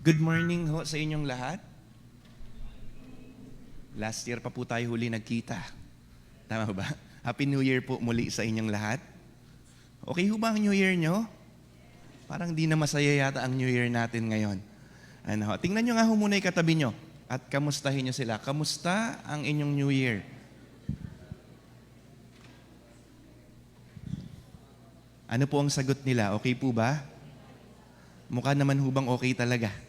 Good morning ho sa inyong lahat. Last year pa po tayo huli nagkita. Tama ba? Happy New Year po muli sa inyong lahat. Okay ho ba ang New Year nyo? Parang di na masaya yata ang New Year natin ngayon. Tingnan nyo nga ho muna yung katabi nyo at kamustahin nyo sila. Kamusta ang inyong New Year? Ano po ang sagot nila? Okay po ba? Mukha naman ho bang okay talaga?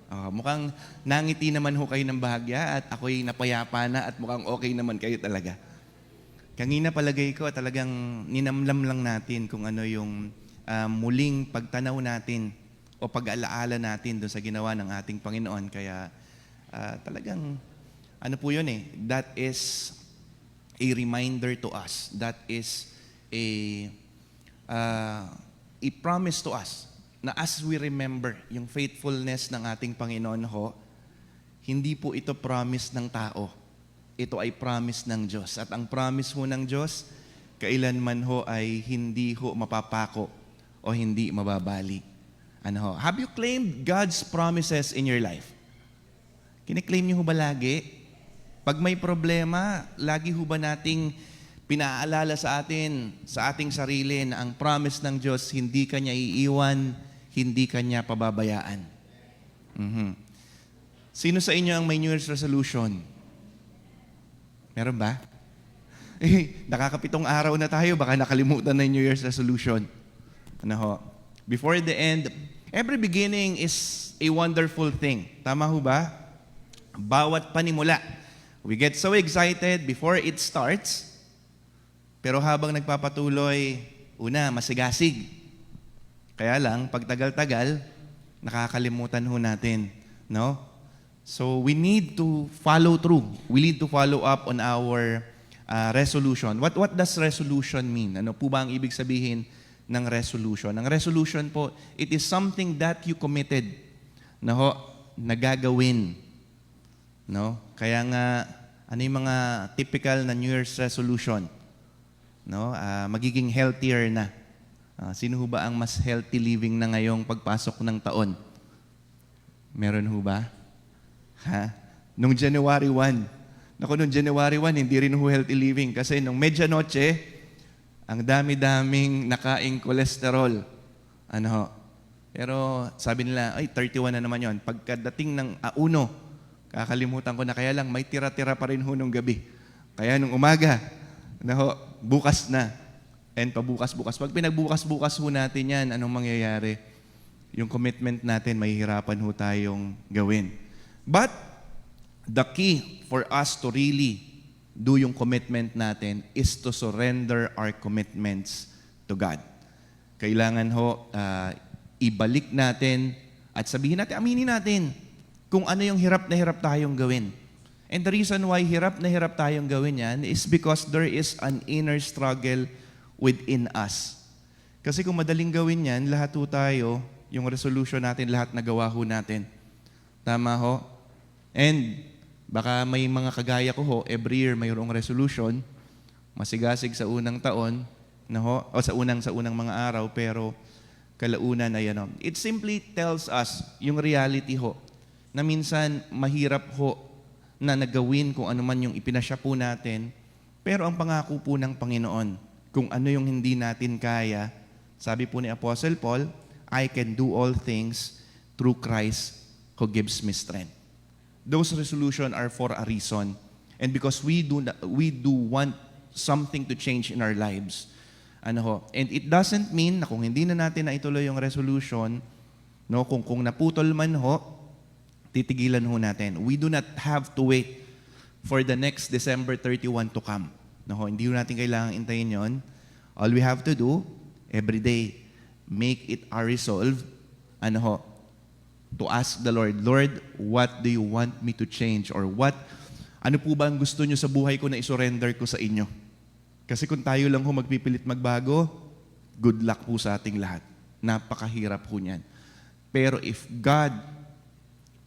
Mukhang nangiti naman ho kayo ng bahagya at ako'y napayapa na at mukhang okay naman kayo talaga. Kanina palagay ko talagang ninamlam lang natin kung ano yung muling pagtanaw natin o pag-alaala natin doon sa ginawa ng ating Panginoon. Kaya talagang ano po yun that is a reminder to us. That is a promise to us na as we remember yung faithfulness ng ating Panginoon ho, hindi po ito promise ng tao. Ito ay promise ng Diyos. At ang promise ho ng Diyos, kailanman ho ay hindi ho mapapako o hindi mababali. Have you claimed God's promises in your life? Kine-claim niyo ho ba lagi? Pag may problema, lagi ho ba nating pinaalala sa ating sarili na ang promise ng Diyos, hindi Kanya iiwan, hindi Kanya pababayaan. Sino sa inyo ang may New Year's resolution? Meron ba? Nakakapitong araw na tayo, baka nakalimutan na yung New Year's resolution. Before the end, every beginning is a wonderful thing. Tama ho ba? Bawat panimula. We get so excited before it starts, pero habang nagpapatuloy, una, masigasig. Kaya lang, pag tagal-tagal, nakakalimutan ho natin. No? So, we need to follow through. We need to follow up on our resolution. What does resolution mean? Ano po ba ang ibig sabihin ng resolution? Ang resolution po, it is something that you committed na gagawin. No? Kaya nga, ano yung mga typical na New Year's resolution? Magiging healthier na. Sino ho ba ang mas healthy living na ngayong pagpasok ng taon? Meron ho ba? Nung January 1. Nung January 1, hindi rin ho healthy living. Kasi nung medyanoche, ang dami-daming nakaing kolesterol. Pero sabi nila, 31 na naman yon. Pagkadating ng auno, kakalimutan ko na, kaya lang may tira-tira pa rin ho nung gabi. Kaya nung umaga, bukas na. And pabukas-bukas. Pag pinagbukas-bukas ho natin yan, anong mangyayari? Yung commitment natin, mahihirapan ho tayong gawin. But, the key for us to really do yung commitment natin is to surrender our commitments to God. Kailangan ho, ibalik natin at sabihin natin, aminin natin kung ano yung hirap na hirap tayong gawin. And the reason why hirap na hirap tayong gawin yan is because there is an inner struggle within us. Kasi kung madaling gawin yan, lahat ho tayo, yung resolution natin, lahat nagawa ho natin. Tama ho? And baka may mga kagaya ko ho, every year mayroong resolution, masigasig sa unang taon, o sa unang mga araw, pero kalaunan ay It simply tells us yung reality ho, na minsan mahirap ho na nagawin kung ano man yung ipinasya po natin, pero ang pangako po ng Panginoon, kung ano yung hindi natin kaya, sabi po ni Apostle Paul, I can do all things through Christ who gives me strength. Those resolutions are for a reason. And because we do want something to change in our lives. And it doesn't mean na kung hindi na natin naituloy yung resolution, kung naputol man ho, titigilan ho natin. We do not have to wait for the next December 31 to come. Hindi natin kailangang intayin yon. All we have to do, every day, make it our resolve, to ask the Lord, Lord, what do you want me to change? Or ano po ba ang gusto nyo sa buhay ko na isurrender ko sa inyo? Kasi kung tayo lang ho magpipilit magbago, good luck po sa ating lahat. Napakahirap po niyan. Pero if God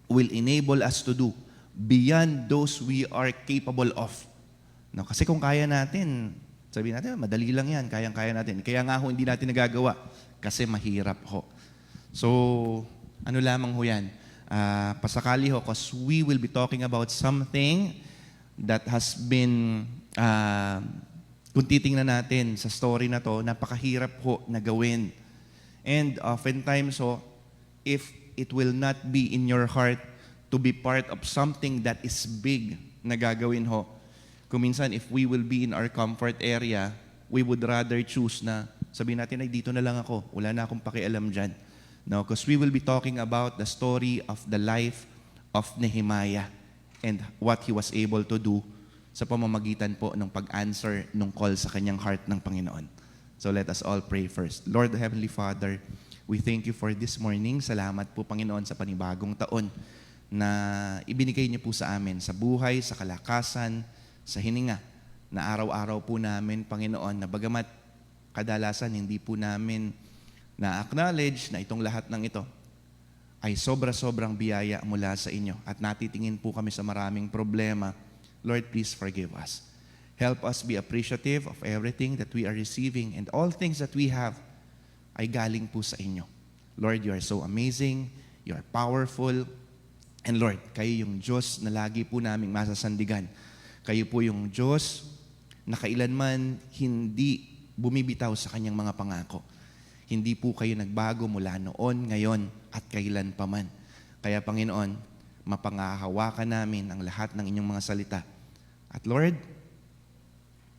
will enable us to do beyond those we are capable of, kasi kung kaya natin, sabihin natin, madali lang yan, kayang-kaya natin. Kaya nga ho, hindi natin nagagawa kasi mahirap ho. So, ano lamang ho yan? pasakali ho, because we will be talking about something that has been, kung titingnan natin sa story na to, napakahirap ho na gawin. And oftentimes ho, if it will not be in your heart to be part of something that is big na gagawin ho, kuminsan if we will be in our comfort area, we would rather choose na sabihin natin, ay dito na lang ako, wala na akong pakialam dyan. No, because we will be talking about the story of the life of Nehemiah and what he was able to do sa pamamagitan po ng pag-answer ng call sa kanyang heart ng Panginoon. So let us all pray first. Lord Heavenly Father, we thank you for this morning. Salamat po Panginoon sa panibagong taon na ibinigay niyo po sa amin, sa buhay, sa kalakasan, sa hininga, na araw-araw po namin, Panginoon, na bagamat kadalasan hindi po namin na-acknowledge na itong lahat ng ito ay sobra-sobrang biyaya mula sa inyo at natitingin po kami sa maraming problema. Lord, please forgive us. Help us be appreciative of everything that we are receiving and all things that we have ay galing po sa inyo. Lord, you are so amazing, you are powerful, and Lord, kayo yung Diyos na lagi po naming masasandigan. Kayo po yung Diyos na kailanman hindi bumibitaw sa kanyang mga pangako. Hindi po kayo nagbago mula noon, ngayon, at kailan pa man. Kaya Panginoon, mapangahawakan namin ang lahat ng inyong mga salita. At Lord,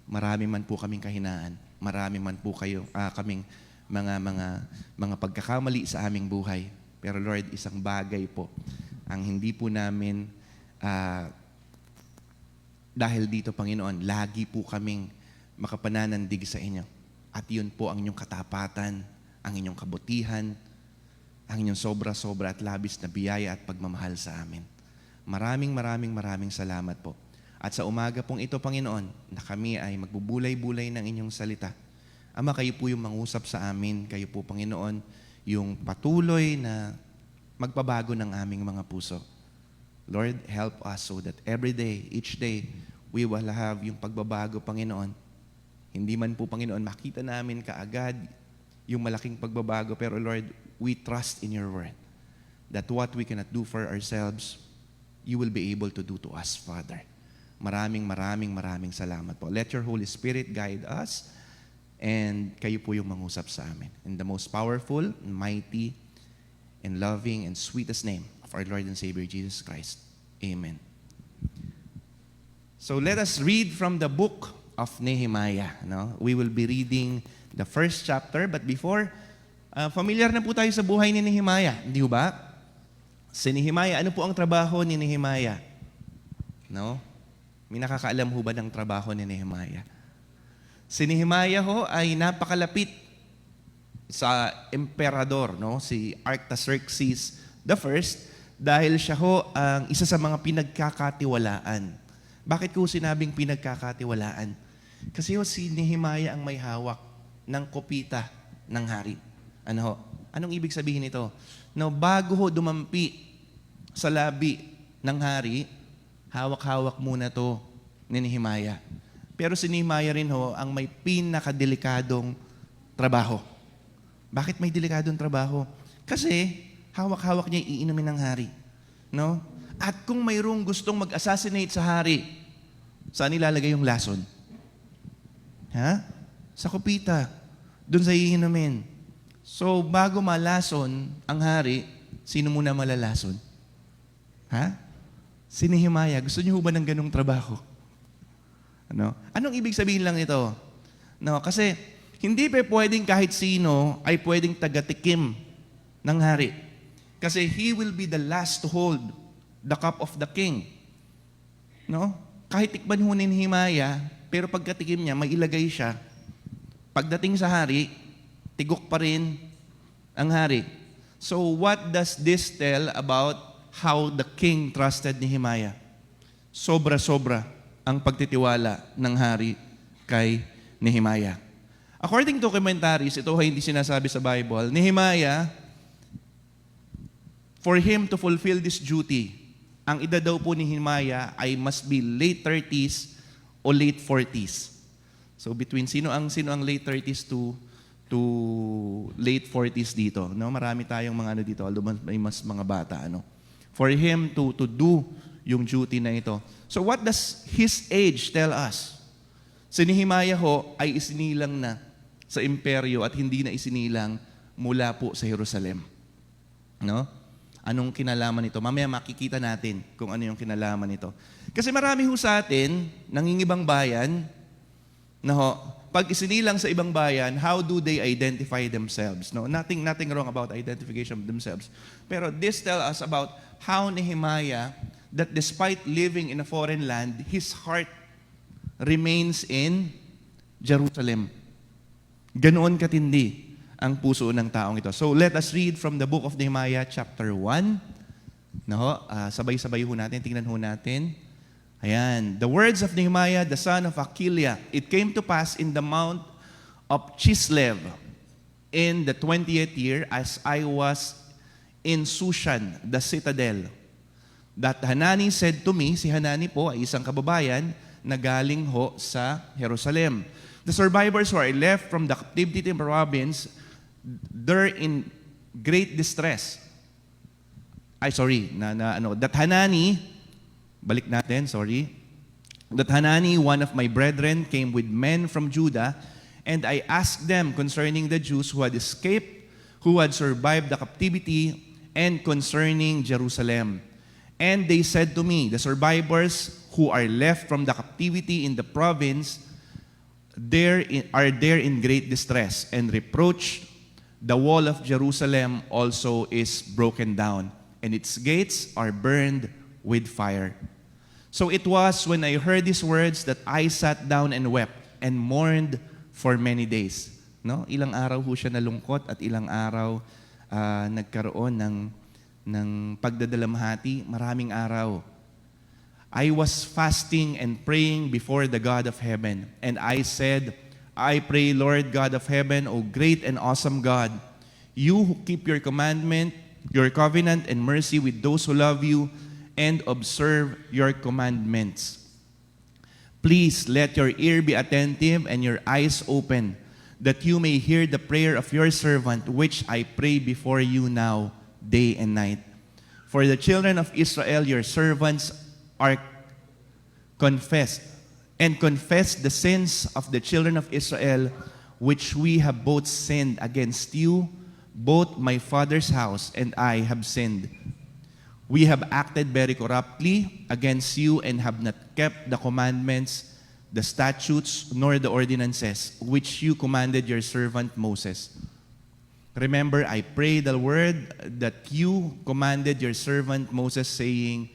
marami man po kaming kahinaan, marami man po kayo, kaming mga pagkakamali sa aming buhay. Pero Lord, isang bagay po, ang hindi po namin, dahil dito Panginoon, lagi po kaming makapananandig sa inyo. At yun po ang inyong katapatan, ang inyong kabutihan, ang inyong sobra-sobra at labis na biyaya at pagmamahal sa amin. Maraming salamat po. At sa umaga pong ito, Panginoon, na kami ay magbubulay-bulay ng inyong salita. Ama, kayo po yung mangusap sa amin. Kayo po, Panginoon, yung patuloy na magpabago ng aming mga puso. Lord, help us so that every day, each day, we will have yung pagbabago, Panginoon. Hindi man po, Panginoon, makita namin kaagad yung malaking pagbabago, pero Lord, we trust in your word that what we cannot do for ourselves, you will be able to do to us, Father. Maraming salamat po. Let your Holy Spirit guide us and kayo po yung mangusap sa amin. In the most powerful, mighty, and loving, and sweetest name of our Lord and Savior, Jesus Christ. Amen. So let us read from the book of Nehemiah. No? We will be reading the first chapter, but before, familiar na po tayo sa buhay ni Nehemiah, hindi ba? Si Nehemiah, ano po ang trabaho ni Nehemiah? No? May nakakaalam ho ba ng trabaho ni Nehemiah? Si Nehemiah ho ay napakalapit sa emperador, no? Si Artaxerxes the First, dahil siya ho ang isa sa mga pinagkakatiwalaan. Bakit ko sinabing pinagkakatiwalaan? Kasi ho si Nehemiah ang may hawak ng kopita ng hari. Ano ho? Anong ibig sabihin nito? No, bago ho dumampi sa labi ng hari, hawak-hawak muna to ni Nehemiah. Pero si Nehemiah rin ho ang may pinakadelikadong trabaho. Bakit may delikadong trabaho? Kasi hawak-hawak niya iinumin ng hari. No? At kung mayroong gustong mag-assassinate sa hari, saan ilalagay yung lason? Ha? Sa kopita. Doon sa iinumin. So, bago malason ang hari, sino muna malalason? Ha? Si Nehemiah. Gusto niyo ba ng ganung trabaho? Ano? Anong ibig sabihin lang ito? No, kasi hindi pa pwedeng kahit sino ay pwedeng tagatikim ng hari. Kasi he will be the last to hold the cup of the king. No? Kahit tikman ho ni Nehemiah, pero pagkatikim niya, may ilagay siya. Pagdating sa hari, tigok pa rin ang hari. So what does this tell about how the king trusted Nehemiah? Sobra-sobra ang pagtitiwala ng hari kay Nehemiah. According to commentaries, ito ay hindi sinasabi sa Bible, Nehemiah, for him to fulfill this duty, ang edad daw po ni Nehemiah ay must be late 30s o late 40s. So between sino ang late 30s to late 40s dito, no? Marami tayong mga ano dito, although may mas mga bata, ano. for him to do yung duty na ito. So what does his age tell us? Si Nehemiah ho ay isinilang na sa imperyo at hindi na isinilang mula po sa Jerusalem. No? Anong kinalaman nito? Mamaya makikita natin kung ano yung kinalaman nito. Kasi marami ho sa atin, nangingibang bayan, na ho, pag isinilang sa ibang bayan, how do they identify themselves? No, nothing wrong about identification of themselves. Pero this tell us about how Nehemiah, that despite living in a foreign land, his heart remains in Jerusalem. Ganoon katindi ang puso ng taong ito. So let us read from the book of Nehemiah chapter 1. No, sabay-sabay ho natin, tingnan ho natin. Ayan, the words of Nehemiah, the son of Achiliah. It came to pass in the mount of Chislev in the 20th year as I was in Sushan, the citadel, that Hanani said to me, si Hanani po ay isang kababayan na galing ho sa Jerusalem. The survivors who are left from the captivity in province, they're in great distress. That Hanani, balik natin, sorry. That Hanani, one of my brethren, came with men from Judah, and I asked them concerning the Jews who had escaped, who had survived the captivity, and concerning Jerusalem. And they said to me, the survivors who are left from the captivity in the province are there in great distress, and reproach. The wall of Jerusalem also is broken down, and its gates are burned with fire. So it was when I heard these words that I sat down and wept and mourned for many days. No? Ilang araw ho siya nalungkot at ilang araw nagkaroon ng pagdadalamhati, maraming araw. I was fasting and praying before the God of heaven, and I said, I pray, Lord God of heaven, O great and awesome God, you who keep your commandment, your covenant and mercy with those who love you and observe your commandments. Please let your ear be attentive and your eyes open, that you may hear the prayer of your servant, which I pray before you now, day and night. For the children of Israel, your servants, are confess the sins of the children of Israel, which we have both sinned against you, both my father's house and I have sinned. We have acted very corruptly against you and have not kept the commandments, the statutes, nor the ordinances, which you commanded your servant Moses. Remember, I pray the word that you commanded your servant Moses, saying,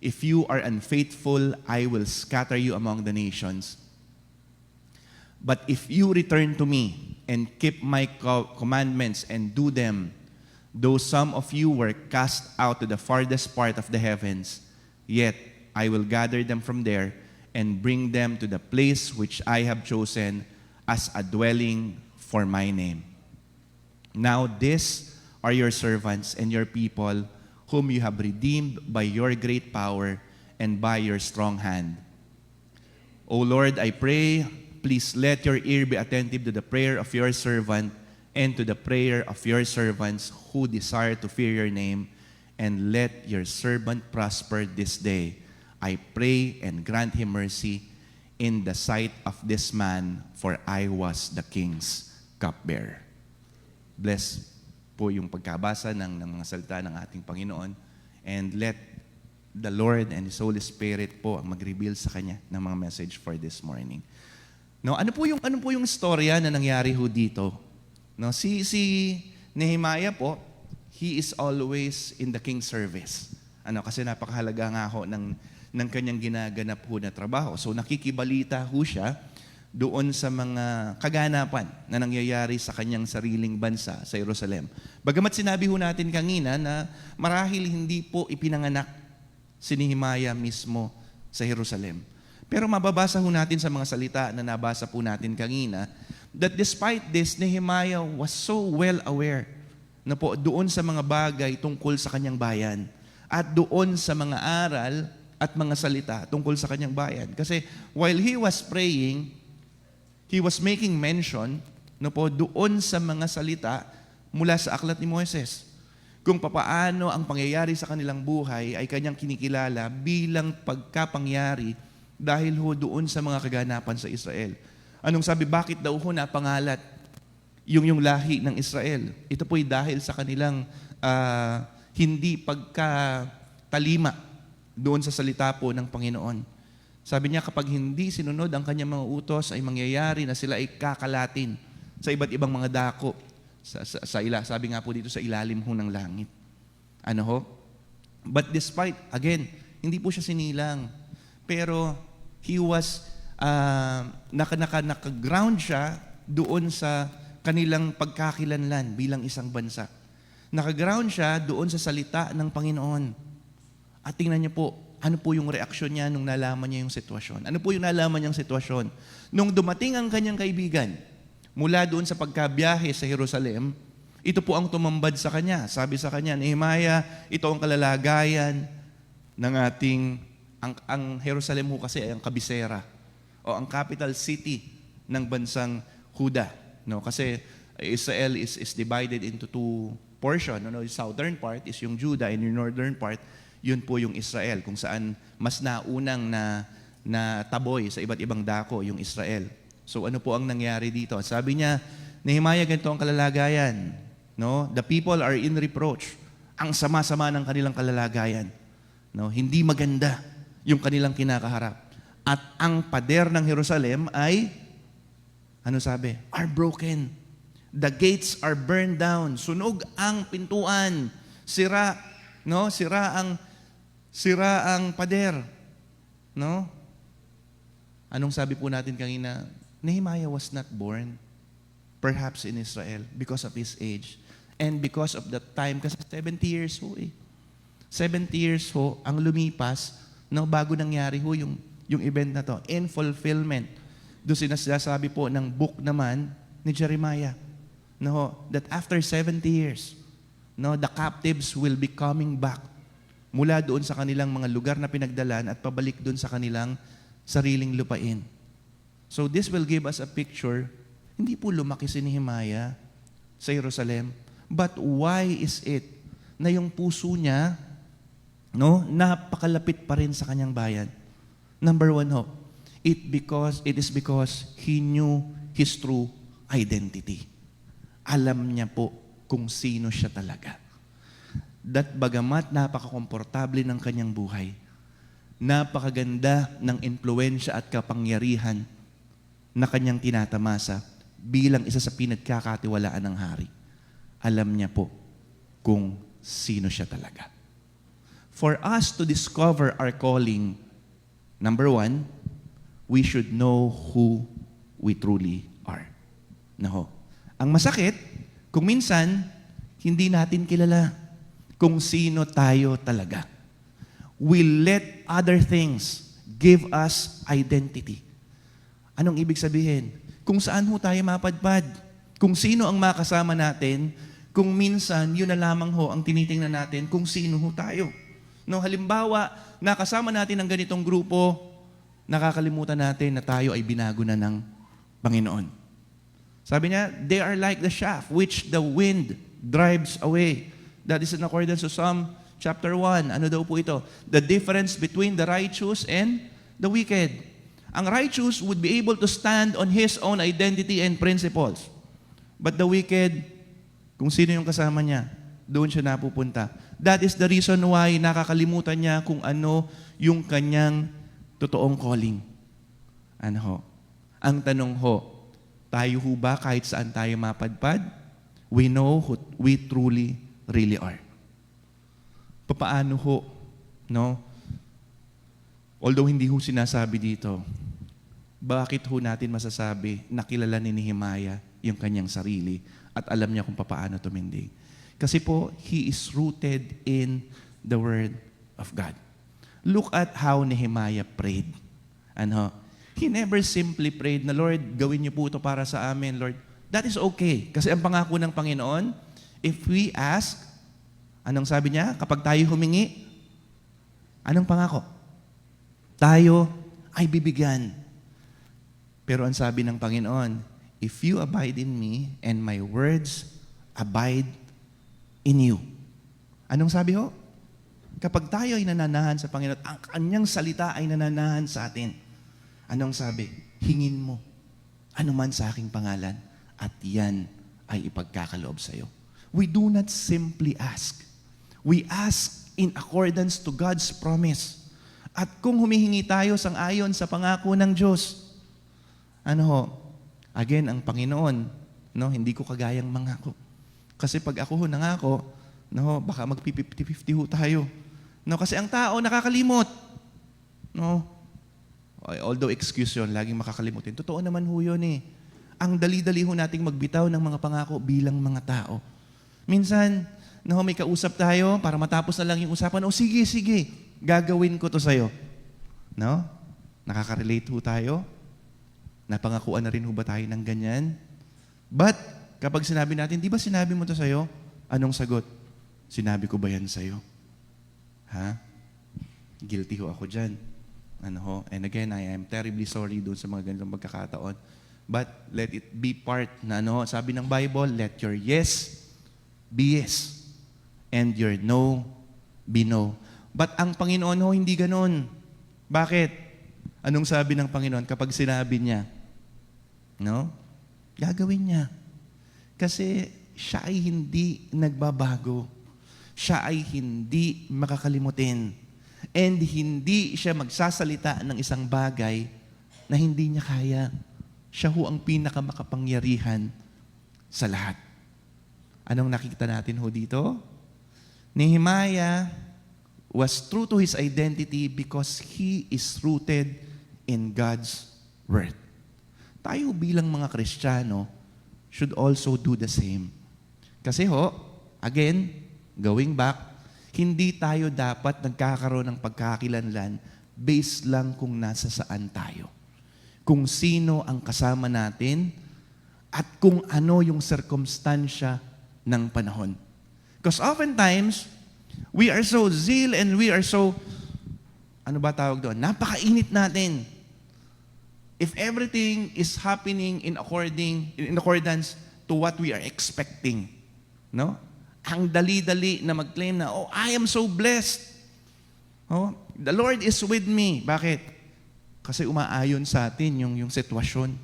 if you are unfaithful, I will scatter you among the nations. But if you return to me and keep my commandments and do them, though some of you were cast out to the farthest part of the heavens, yet I will gather them from there and bring them to the place which I have chosen as a dwelling for my name. Now these are your servants and your people, whom you have redeemed by your great power and by your strong hand. O Lord, I pray, please let your ear be attentive to the prayer of your servant and to the prayer of your servants who desire to fear your name, and let your servant prosper this day. I pray, and grant him mercy in the sight of this man, for I was the king's cupbearer. Bless po yung pagkabasa ng mga salita ng ating Panginoon, and let the Lord and His Holy Spirit po ang mag-reveal sa Kanya ng mga message for this morning. No, ano po yung istorya na nangyari ho dito? No, si Nehemiah po, he is always in the king's service. Kasi napakahalaga nga ho ng kanyang ginaganap ho na trabaho. So nakikibalita ho siya doon sa mga kaganapan na nangyayari sa kanyang sariling bansa sa Jerusalem. Bagamat sinabi ho natin kanina na marahil hindi po ipinanganak si Nehemiah mismo sa Jerusalem. Pero mababasa ho natin sa mga salita na nabasa po natin kanina that despite this, Nehemiah was so well aware na po doon sa mga bagay tungkol sa kanyang bayan at doon sa mga aral at mga salita tungkol sa kanyang bayan. Kasi while he was praying, he was making mention doon sa mga salita mula sa aklat ni Moises. kung papaano ang pangyayari sa kanilang buhay ay kanyang kinikilala bilang pagkapangyari dahil ho doon sa mga kaganapan sa Israel. Anong sabi? Bakit daw ho napangalat yung lahi ng Israel? Ito po'y dahil sa kanilang hindi pagkatalima doon sa salita po ng Panginoon. Sabi niya, kapag hindi sinunod ang kanyang mga utos, ay mangyayari na sila ay kakalatin sa iba't ibang mga dako. Sabi nga po dito, sa ilalim ho ng langit. Ano ho? But despite, again, hindi po siya sinilang. Pero he was, naka-ground siya doon sa kanilang pagkakilanlan bilang isang bansa. Naka-ground siya doon sa salita ng Panginoon. At tingnan niyo po, ano po yung reaksyon niya nung nalaman niya yung sitwasyon? Ano po yung nalaman niyang sitwasyon? Nung dumating ang kanyang kaibigan, mula doon sa pagkabiyahe sa Jerusalem, ito po ang tumambad sa kanya. Sabi sa kanya, Nehemiah, ito ang kalalagayan ng ating, ang Jerusalem ho kasi ay ang kabisera o ang capital city ng bansang Huda. No? Kasi Israel is divided into two portions. No? Yung southern part is yung Judah and yung northern part, yun po yung Israel, kung saan mas naunang na taboy sa iba't ibang dako yung Israel. So ano po ang nangyari dito? Sabi niya, Nehemiah, ganito ang kalalagayan. No? The people are in reproach. Ang sama-sama ng kanilang kalalagayan. No? Hindi maganda yung kanilang kinakaharap. At ang pader ng Jerusalem ay, ano sabi? Are broken. The gates are burned down. Sunog ang pintuan. Sira, no? Sira ang pader. No? Anong sabi po natin kanina? Nehemiah was not born perhaps in Israel because of his age and because of the time, kasi 70 years ho 70 years ho ang lumipas, no, bago nangyari ho yung event na to. In fulfillment, doon sinasabi po ng book naman ni Jeremiah, no, that after 70 years, no, the captives will be coming back mula doon sa kanilang mga lugar na pinagdalan at pabalik doon sa kanilang sariling lupain. So this will give us a picture, hindi po lumaki si Nehemiah sa Jerusalem, but why is it na yung puso niya, no, napakalapit pa rin sa kanyang bayan? Number one ho, it is because he knew his true identity. Alam niya po kung sino siya talaga. That bagamat napakakomportable ng kanyang buhay, napakaganda ng impluwensya at kapangyarihan na kanyang tinatamasa bilang isa sa pinagkakatiwalaan ng hari, alam niya po kung sino siya talaga. For us to discover our calling, number one, we should know who we truly are. No. Ang masakit, kung minsan, hindi natin kilala kung sino tayo talaga. We let other things give us identity. Anong ibig sabihin? Kung saan ho tayo mapadpad. Kung sino ang makasama natin, kung minsan, yun na lamang ho ang tinitingnan natin kung sino ho tayo. No, halimbawa, nakasama natin ang ganitong grupo, nakakalimutan natin na tayo ay binago na ng Panginoon. Sabi niya, they are like the chaff which the wind drives away. That is in accordance to Psalm chapter 1. Ano daw po ito? The difference between the righteous and the wicked. Ang righteous would be able to stand on his own identity and principles. But the wicked, kung sino yung kasama niya, doon siya napupunta. That is the reason why nakakalimutan niya kung ano yung kanyang totoong calling. Ano ho? Ang tanong ho, tayo ho ba kahit saan tayo mapadpad? We know who we truly really are. Papaano ho, no? Although hindi ho sinasabi dito, bakit ho natin masasabi na kilala ni Nehemiah yung kanyang sarili at alam niya kung papaano tumindig? Kasi po, he is rooted in the Word of God. Look at how Nehemiah prayed. Ano? He never simply prayed na, Lord, gawin niyo po ito para sa amin, Lord. That is okay. Kasi ang pangako ng Panginoon, if we ask, anong sabi niya? Kapag tayo humingi, anong pangako? Tayo ay bibigyan. Pero ang sabi ng Panginoon, if you abide in me and my words abide in you, Anong sabi ho? Kapag tayo ay nananahan sa Panginoon, ang kanyang salita ay nananahan sa atin. Anong sabi? Hingin mo anuman sa aking pangalan at yan ay ipagkakaloob sa iyo. We do not simply ask. We ask in accordance to God's promise. At kung humihingi tayo sang-ayon sa pangako ng Diyos, ano ho? Again, ang Panginoon, no, hindi ko kagayang mangako. Kasi pag ako ho nangako, no, baka mag-50-50 ho tayo. No, kasi ang tao nakakalimot. No? Although excuse yun, laging makakalimutin. Totoo naman ho yun eh. Ang dali-dali ho nating magbitaw ng mga pangako bilang mga tao. Minsan, no, may kausap tayo para matapos na lang yung usapan. O sige, gagawin ko to sa'yo. No? Nakaka-relate ho tayo. Napangakuan na rin ho ba tayo ng ganyan? But, kapag sinabi natin, di ba sinabi mo to sa'yo? Anong sagot? Sinabi ko ba yan sa'yo? Ha? Guilty ho ako dyan. Ano ho? And again, I am terribly sorry doon sa mga ganitong pagkakataon. But let it be part na ano, sabi ng Bible, let your yes be yes and your no be no. But ang Panginoon ho, hindi ganon. Bakit? Anong sabi ng Panginoon kapag sinabi niya? No? Gagawin niya. Kasi siya ay hindi nagbabago. Siya ay hindi makakalimutin. And hindi siya magsasalita ng isang bagay na hindi niya kaya. Siya ho ang pinakamakapangyarihan sa lahat. Anong nakikita natin ho dito? Nehemiah was true to his identity because he is rooted in God's Word. Tayo bilang mga Kristiyano should also do the same. Kasi ho, again, going back, hindi tayo dapat nagkakaroon ng pagkakakilanlan based lang kung nasa saan tayo. Kung sino ang kasama natin at kung ano yung sirkumstansya ng panahon. Because oftentimes, we are so zeal and we are so, ano ba tawag doon? Napakainit natin. If everything is happening in accordance to what we are expecting, no? Ang dali-dali na mag-claim na, oh, I am so blessed. Oh, the Lord is with me. Bakit? Kasi umaayon sa atin yung sitwasyon.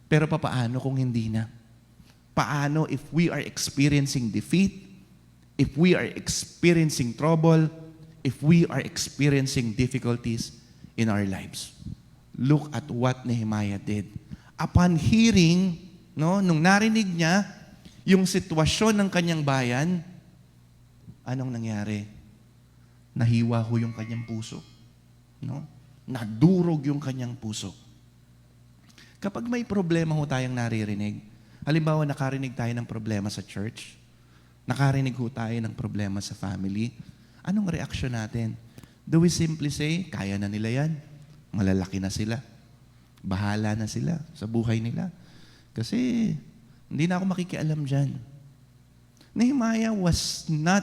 Pero paano kung hindi na? Paano if we are experiencing defeat, if we are experiencing trouble, if we are experiencing difficulties in our lives? Look at what Nehemiah did. Upon hearing, no, nung narinig niya, yung sitwasyon ng kanyang bayan, anong nangyari? Nahiwa ho yung kanyang puso. No? Nadurog yung kanyang puso. Kapag may problema ho tayong naririnig, halimbawa nakarinig tayo ng problema sa church, nakarinig ho tayo ng problema sa family, anong reaksyon natin? Do we simply say, kaya na nila yan? Malalaki na sila. Bahala na sila sa buhay nila. Kasi hindi na ako makikialam dyan. Nehemiah was not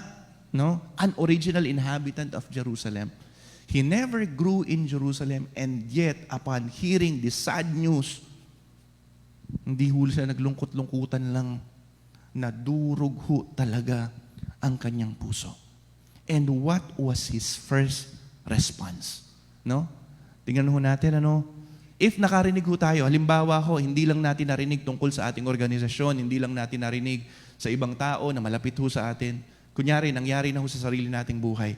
an original inhabitant of Jerusalem. He never grew in Jerusalem, and yet, upon hearing the sad news, hindi ho siya naglungkot-lungkutan lang, nadurog ho talaga ang kanyang puso. And what was his first response? No? Tingnan ho natin, if nakarinig ho tayo, halimbawa ho, hindi lang natin narinig tungkol sa ating organisasyon, hindi lang natin narinig sa ibang tao na malapit ho sa atin. Kunyari, nangyari na ho sa sarili nating buhay.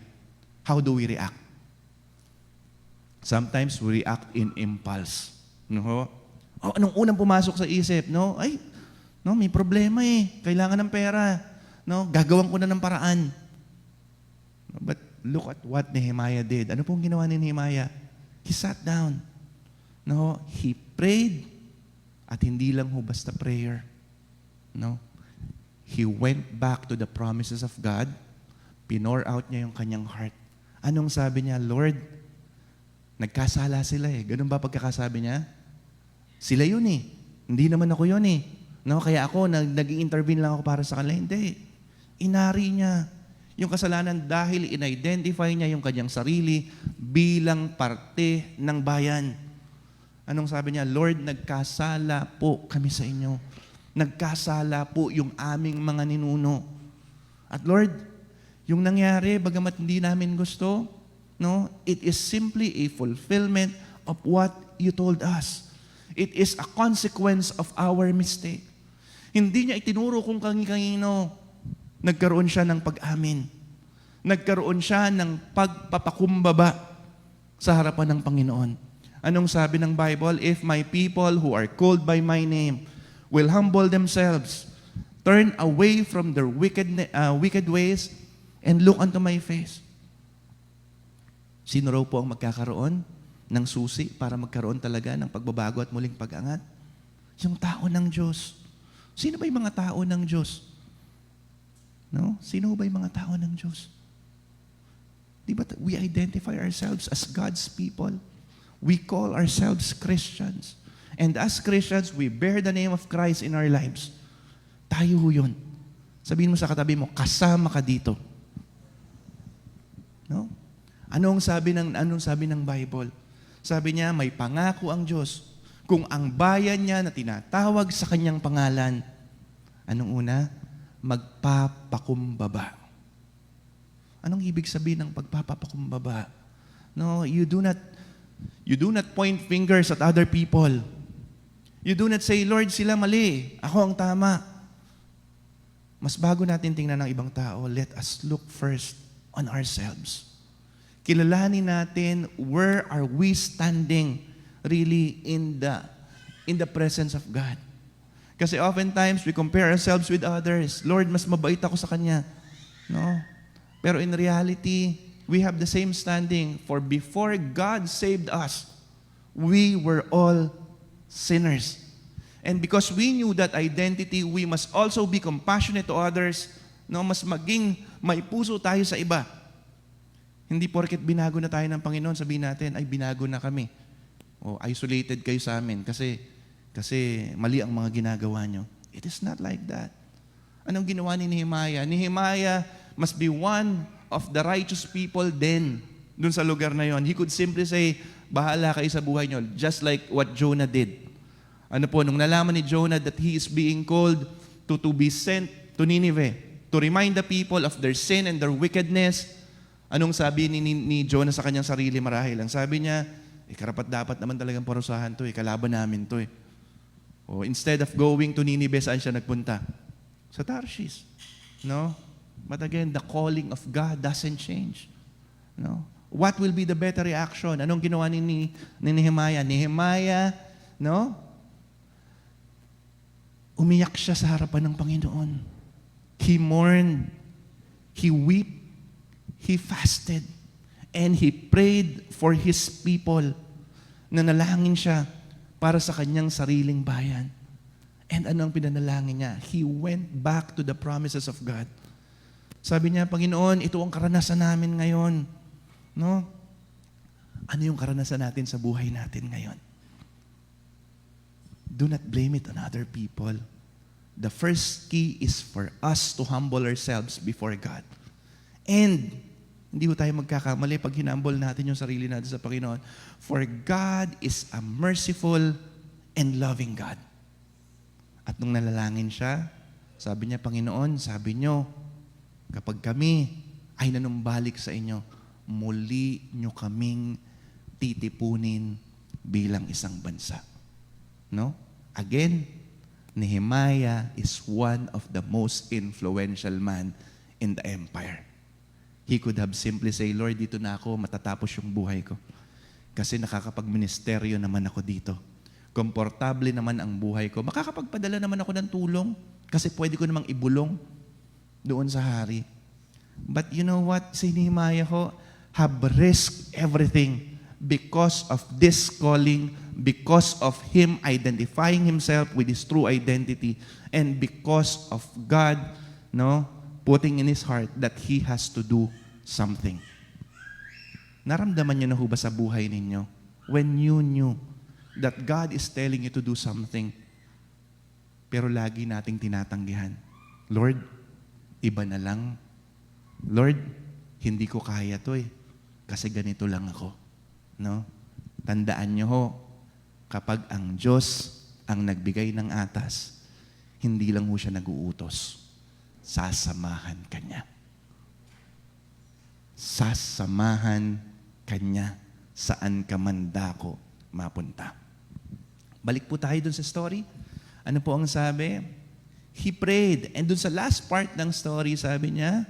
How do we react? Sometimes we react in impulse. No? Oh, anong unang pumasok sa isip? No? May problema eh. Kailangan ng pera. No? Gagawan ko na ng paraan. But look at what Nehemiah did. Ano pong ginawa ni Nehemiah? He sat down. No, he prayed at hindi lang ho basta prayer. No? He went back to the promises of God. Pinore out niya yung kanyang heart. Anong sabi niya? Lord, nagkasala sila eh. Ganun ba pagkakasabi niya? Sila yun eh. Hindi naman ako yun eh. No, kaya ako, nag-intervene lang ako para sa kanila. Hindi. Inari niya yung kasalanan dahil in-identify niya yung kanyang sarili bilang parte ng bayan. Anong sabi niya? Lord, nagkasala po kami sa inyo. Nagkasala po yung aming mga ninuno. At Lord, Yung nangyari, bagamat hindi namin gusto, no? It is simply a fulfillment of what you told us. It is a consequence of our mistake. Hindi niya itinuro kung kanino. Nagkaroon siya ng pag-amin. Nagkaroon siya ng pagpapakumbaba sa harapan ng Panginoon. Anong sabi ng Bible? If my people who are called by my name will humble themselves, turn away from their wicked ways, and look unto my face. Sino raw po ang magkakaroon ng susi para magkaroon talaga ng pagbabago at muling pag-angat? Yung tao ng Diyos. Sino ba yung mga tao ng Diyos? No? Sino ba yung mga tao ng Diyos? Di ba we identify ourselves as God's people? We call ourselves Christians. And as Christians, we bear the name of Christ in our lives. Tayo ho yun. Sabihin mo sa katabi mo, kasama ka dito. No? Anong sabi ng Bible? Sabi niya, may pangako ang Diyos kung ang bayan niya na tinatawag sa kanyang pangalan, anong una? Magpapakumbaba. Anong ibig sabihin ng pagpapakumbaba? No, you do not point fingers at other people. You do not say, Lord, sila mali, ako ang tama. Mas bago natin tingnan ng ibang tao, let us look first on ourselves. Kilalanin natin where are we standing really in the presence of God. Kasi oftentimes we compare ourselves with others. Lord, mas mabait ako sa Kanya. No? Pero in reality, we have the same standing. For before God saved us, we were all sinners. And because we knew that identity, we must also be compassionate to others. No? Mas maging may puso tayo sa iba. Hindi porket binago na tayo ng Panginoon, sabihin natin, ay binago na kami. O isolated kayo sa amin kasi mali ang mga ginagawa nyo. It is not like that. Anong ginawa ni Nehemiah? Nehemiah must be one of the righteous people then dun sa lugar na yon. He could simply say, bahala kayo sa buhay nyo, just like what Jonah did. Ano po, nung nalaman ni Jonah that he is being called to be sent to Nineveh, to remind the people of their sin and their wickedness, anong sabi ni Jonah sa kanyang sarili marahil? Ang sabi niya, karapat dapat naman talagang parusahan to, kalaban namin to. O instead of going to Nineveh, saan siya nagpunta? Sa Tarshish. No? But again, the calling of God doesn't change. No? What will be the better reaction? Anong ginawa ni Nehemiah? Nehemiah, no? Umiyak siya sa harapan ng Panginoon. He mourned. He wept. He fasted. And he prayed for his people. Nanalangin siya para sa kanyang sariling bayan. And ano ang pinanalangin niya? He went back to the promises of God. Sabi niya, Panginoon, ito ang karanasan namin ngayon. No? Ano yung karanasan natin sa buhay natin ngayon? Do not blame it on other people. The first key is for us to humble ourselves before God. And hindi ko tayo magkakamali pag hinumble natin yung sarili natin sa Panginoon. For God is a merciful and loving God. At nung nalalangin siya, sabi niya, Panginoon, sabi niyo, kapag kami ay nanumbalik sa inyo, muli niyo kaming titipunin bilang isang bansa. No? Again, Nehemiah is one of the most influential man in the empire. He could have simply say, Lord, dito na ako, matatapos yung buhay ko. Kasi nakakapag-ministeryo naman ako dito. Komportable naman ang buhay ko. Makakapagpadala naman ako ng tulong kasi pwede ko namang ibulong doon sa hari. But you know what? Si Nehemiah ho, have risked everything because of this calling, because of him identifying himself with his true identity, and because of God, no, putting in his heart that he has to do something. Naramdaman niyo na ho ba sa buhay ninyo when you knew that God is telling you to do something, pero lagi nating tinatanggihan? Lord, iba na lang. Lord, hindi ko kaya to kasi ganito lang ako. No? Tandaan niyo ho, kapag ang Diyos ang nagbigay ng atas, hindi lang ho siya nag-uutos. Sasamahan ka niya. sasamahan kanya saan ka man dako mapunta. Balik po tayo dun sa story. Ano po ang sabi? He prayed. And dun sa last part ng story, sabi niya,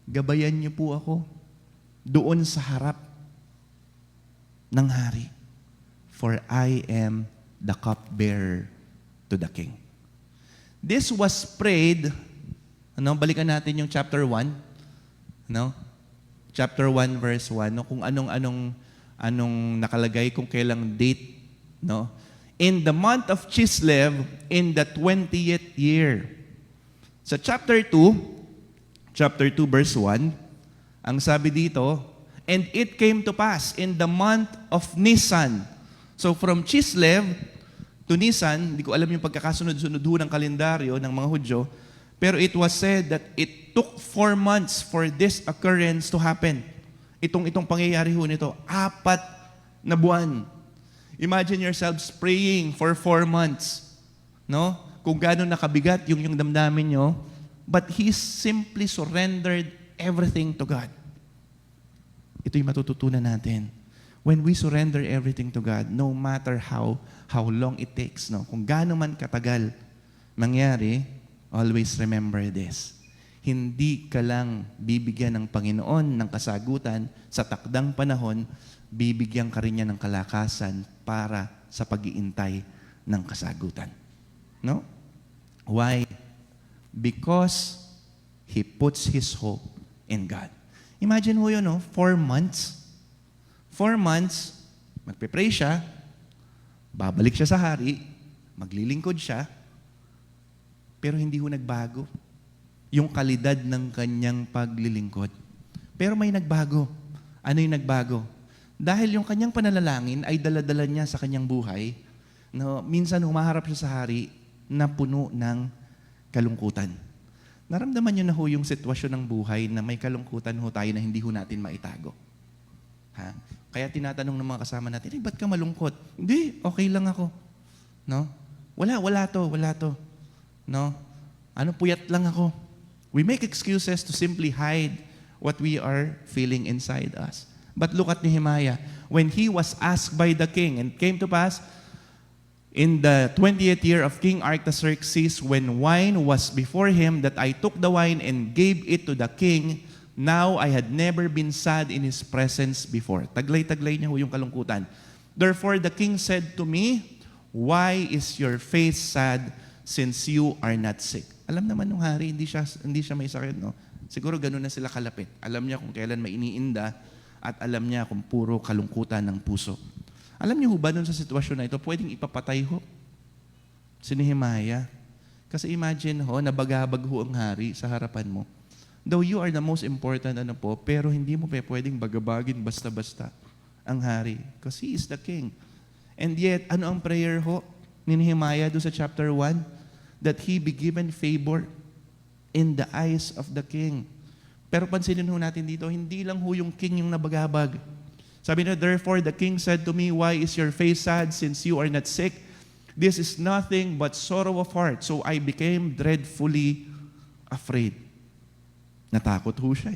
gabayan niyo po ako doon sa harap ng hari. For I am the cupbearer to the king. This was prayed, balikan natin yung chapter 1, chapter 1 verse 1, kung anong nakalagay, kung kailang date, in the month of Chislev, in the 20th year. Sa chapter 2 verse 1, ang sabi dito, and it came to pass in the month of Nisan. So from Chislev to Nisan, hindi ko alam yung pagkakasunod-sunod ng kalendaryo ng mga Hudyo, pero it was said that it took 4 months for this occurrence to happen. Itong pangyayari ho nito, 4 na buwan. Imagine yourselves praying for 4 months. Kung gaano nakabigat yung damdamin nyo, but he simply surrendered everything to God. Ito yung matututunan natin. When we surrender everything to God, no matter how long it takes, kung gaano man katagal mangyari, always remember this. Hindi ka lang bibigyan ng Panginoon ng kasagutan sa takdang panahon, bibigyan ka rin niya ng kalakasan para sa pag-iintay ng kasagutan. Why? Because he puts his hope in God. Imagine mo yun, 4 months. 4 months, magpe-pray siya, babalik siya sa hari, maglilingkod siya, pero hindi ho nagbago yung kalidad ng kanyang paglilingkod. Pero may nagbago. Ano yung nagbago? Dahil yung kanyang pananalangin ay dala-dala niya sa kanyang buhay, minsan humaharap siya sa hari na puno ng kalungkutan. Naramdaman niyo na ho yung sitwasyon ng buhay na may kalungkutan ho tayo na hindi ho natin maitago. Kaya tinatanong ng mga kasama natin, ba't ka malungkot? Hindi, okay lang ako. Wala to. Puyat lang ako. We make excuses to simply hide what we are feeling inside us. But look at Nehemiah. When he was asked by the king, and came to pass, in the 20th year of King Artaxerxes, when wine was before him, that I took the wine and gave it to the king. Now I had never been sad in his presence before. Taglay-taglay niya ho yung kalungkutan. Therefore the king said to me, why is your face sad since you are not sick? Alam naman ng hari, hindi siya may sakit, Siguro ganun na sila kalapit. Alam niya kung kailan may iniinda at alam niya kung puro kalungkutan ng puso. Alam niyo ba dun sa sitwasyon na ito, pwedeng ipapatay ho si Nehemiah. Kasi imagine nabagabag ho ang hari sa harapan mo. Though you are the most important pero hindi mo pwedeng bagabagin basta-basta ang hari. Because he is the king. And yet, ano ang prayer ho ni Nehemiah doon sa chapter 1? That he be given favor in the eyes of the king. Pero pansinin ho natin dito, hindi lang ho yung king yung nabagabag. Sabi niya, therefore the king said to me, why is your face sad since you are not sick? This is nothing but sorrow of heart. So I became dreadfully afraid. Natakot ho siya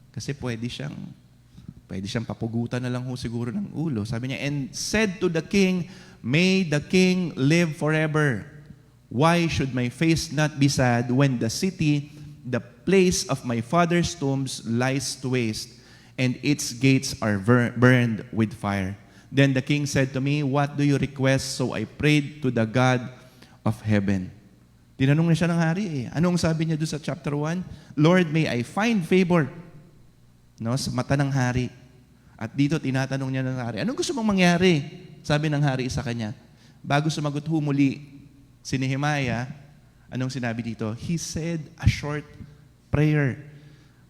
Kasi pwede siyang papugutan na lang ho siguro ng ulo. Sabi niya, and said to the king, may the king live forever. Why should my face not be sad when the city, the place of my father's tombs, lies to waste, and its gates are burned with fire? Then the king said to me, what do you request? So I prayed to the God of heaven. Tinanong na siya ng hari Anong sabi niya doon sa chapter 1? Lord, may I find favor sa mata ng hari. At dito tinatanong niya ng hari, anong gusto mong mangyari? Sabi ng hari sa kanya. Bago sumagot muli si Nehemiah, anong sinabi dito? He said a short prayer.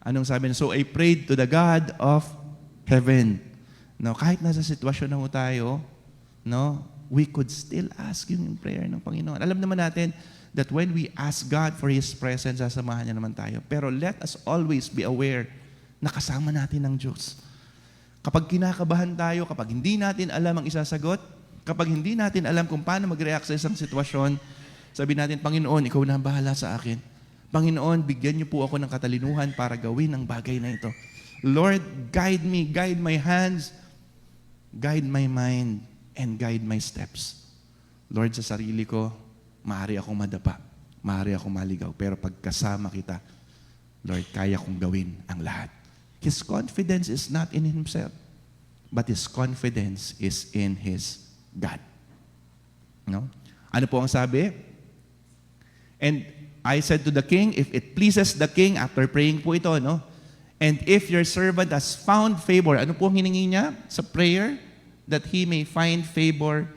Anong sabi niya? So I prayed to the God of heaven. Kahit nasa sitwasyon na tayo, we could still ask yung prayer ng Panginoon. Alam naman natin that when we ask God for His presence, sasamahan niya naman tayo. Pero let us always be aware na kasama natin ang Diyos. Kapag kinakabahan tayo, kapag hindi natin alam ang isasagot, kapag hindi natin alam kung paano mag-react sa isang sitwasyon, sabi natin, Panginoon, Ikaw na ang bahala sa akin. Panginoon, bigyan niyo po ako ng katalinuhan para gawin ang bagay na ito. Lord, guide me, guide my hands, guide my mind, and guide my steps. Lord, sa sarili ko, maaari akong madapa, maaari akong maligaw, pero pagkasama kita, Lord, kaya kong gawin ang lahat. His confidence is not in himself, but his confidence is in his God. No? Ano po ang sabi? And I said to the king, if it pleases the king, after praying po ito, no? And if your servant has found favor, ano po ang hiningi niya sa prayer? That he may find favor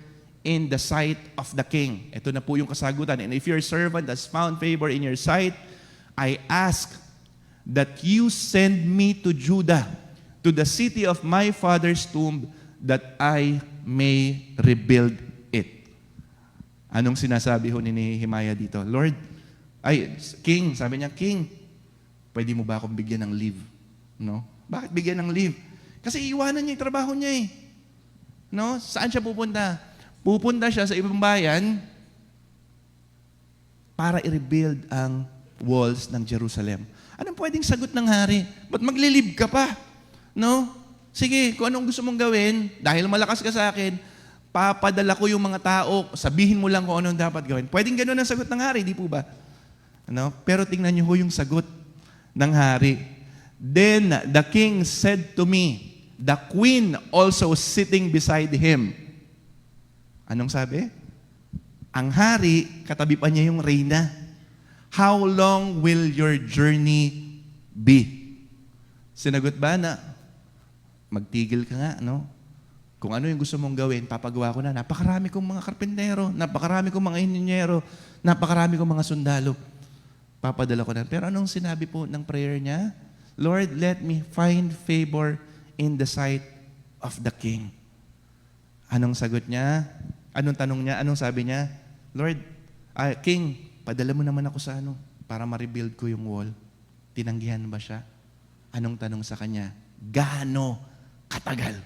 in the sight of the king. Ito na po yung kasagutan. And if your servant has found favor in your sight, I ask that you send me to Judah, to the city of my father's tomb, that I may rebuild it. Anong sinasabi ho ni Nehemiah dito? Lord, King, sabi niya, King, pwede mo ba akong bigyan ng leave? No? Bakit bigyan ng leave? Kasi iiwanan niya yung trabaho niya eh. No? Saan siya pupunta? Pupunta siya sa ibang bayan para i-rebuild ang walls ng Jerusalem. Anong pwedeng sagot ng hari? Ba't maglilib ka pa? No? Sige, kung anong gusto mong gawin, dahil malakas ka sa akin, papadala ko yung mga tao, sabihin mo lang kung anong dapat gawin. Pwedeng ganun ang sagot ng hari, di po ba? Ano? Pero tingnan niyo ho yung sagot ng hari. Then the king said to me, the queen also sitting beside him. Anong sabi? Ang hari, katabi pa niya yung reyna. How long will your journey be? Sinagot ba na, magtigil ka nga, no? Kung ano yung gusto mong gawin, papagawa ko na. Napakarami kong mga karpentero, napakarami kong mga inhinyero, napakarami kong mga sundalo. Papadala ko na. Pero anong sinabi po ng prayer niya? Lord, let me find favor in the sight of the king. Anong sagot niya? Anong tanong niya? Anong sabi niya? Lord, King, padala mo naman ako sa para ma-rebuild ko yung wall. Tinanggihan ba siya? Anong tanong sa kanya? Gaano katagal?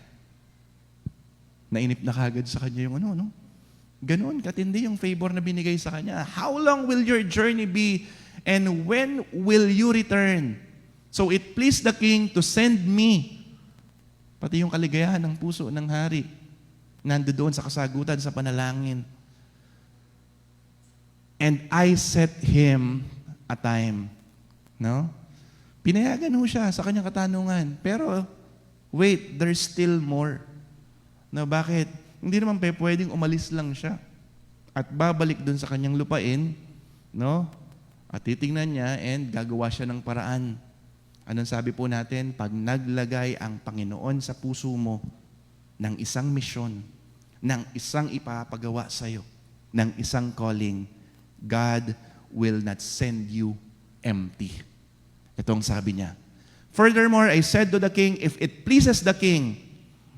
Nainip na kagad sa kanya yung no? Ganon, katindi yung favor na binigay sa kanya. How long will your journey be? And when will you return? So it pleased the king to send me. Pati yung kaligayahan ng puso ng hari, nandoon sa kasagutan sa panalangin. And I set him a time. No? Pinayagan ho siya sa kanyang katanungan. Pero, wait, there's still more. No, bakit? Hindi naman pwedeng umalis lang siya at babalik dun sa kanyang lupain, no? At titingnan niya and gagawa siya ng paraan. Anong sabi po natin? Pag naglagay ang Panginoon sa puso mo ng isang misyon, ng isang ipapagawa sa'yo, ng isang calling, God will not send you empty. Ito ang sabi niya. Furthermore, I said to the king, if it pleases the king,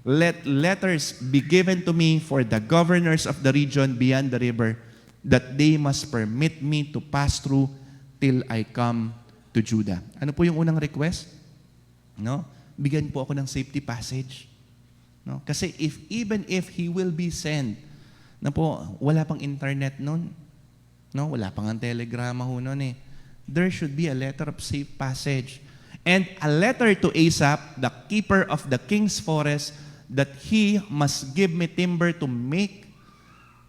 let letters be given to me for the governors of the region beyond the river, that they must permit me to pass through till I come to Judah. Ano po yung unang request? No? Bigyan po ako ng safety passage. No? Kasi even if he will be sent, na po, wala pang internet nun. No? Wala pang ang telegrama ho nun eh. There should be a letter of safe passage. And a letter to Asaph, the keeper of the king's forest, that he must give me timber to make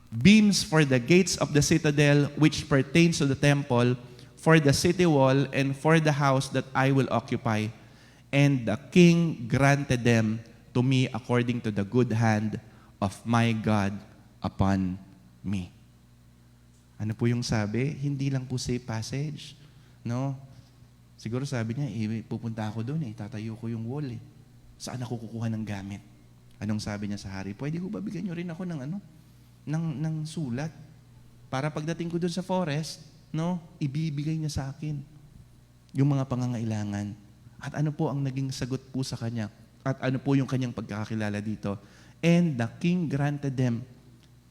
beams for the gates of the citadel, which pertains to the temple, for the city wall, and for the house that I will occupy. And the king granted them to me according to the good hand of my God upon me. Ano po yung sabi? Hindi lang po safe passage. No? Siguro sabi niya, pupunta ako doon tatayo ko yung wall Saan ako kukuha ng gamit? Anong sabi niya sa hari? Pwede ko ba bigyan niyo rin ako ng sulat? Para pagdating ko doon sa forest, no, ibibigay niya sa akin yung mga pangangailangan. At ano po ang naging sagot po sa kanya? At ano po yung kanyang pagkakakilala dito? And the king granted them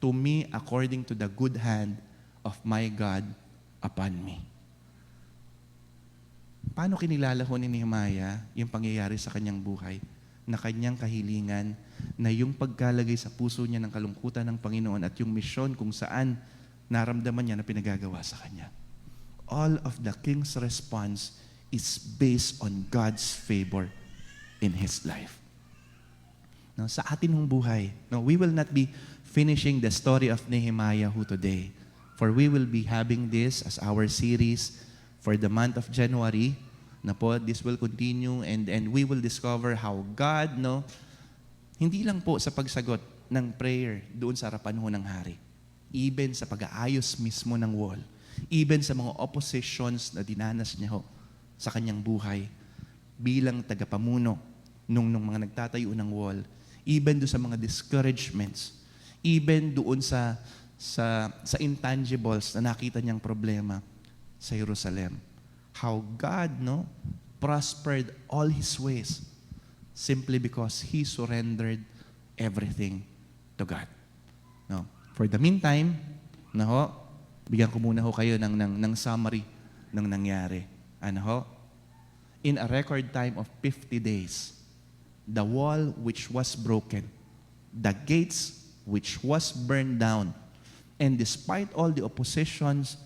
to me according to the good hand of my God upon me. Paano kinilala ho ni Nehemiah yung pangyayari sa kanyang buhay? Na kanyang kahilingan, na yung pagkalagay sa puso niya ng kalungkutan ng Panginoon at yung misyon kung saan naramdaman niya na pinagagawa sa kanya. all of the king's response is based on God's favor in his life. No, sa atin hong buhay, no, we will not be finishing the story of Nehemiah today. For we will be having this as our series for the month of January. Na po, this will continue and we will discover how God, no, hindi lang po sa pagsagot ng prayer doon sa harapan ho ng hari. Even sa pag-aayos mismo ng wall. Even sa mga oppositions na dinanas niya ho sa kanyang buhay bilang tagapamuno nung mga nagtatayo ng wall. Even doon sa mga discouragements. Even doon sa intangibles na nakita niyang problema sa Jerusalem. How God, no, prospered all his ways simply because he surrendered everything to God. No. For the meantime, no, ho, bigyan ko muna ho kayo ng summary ng nangyari. Ano ho? In a record time of 50 days, the wall which was broken, the gates which was burned down, and despite all the oppositions,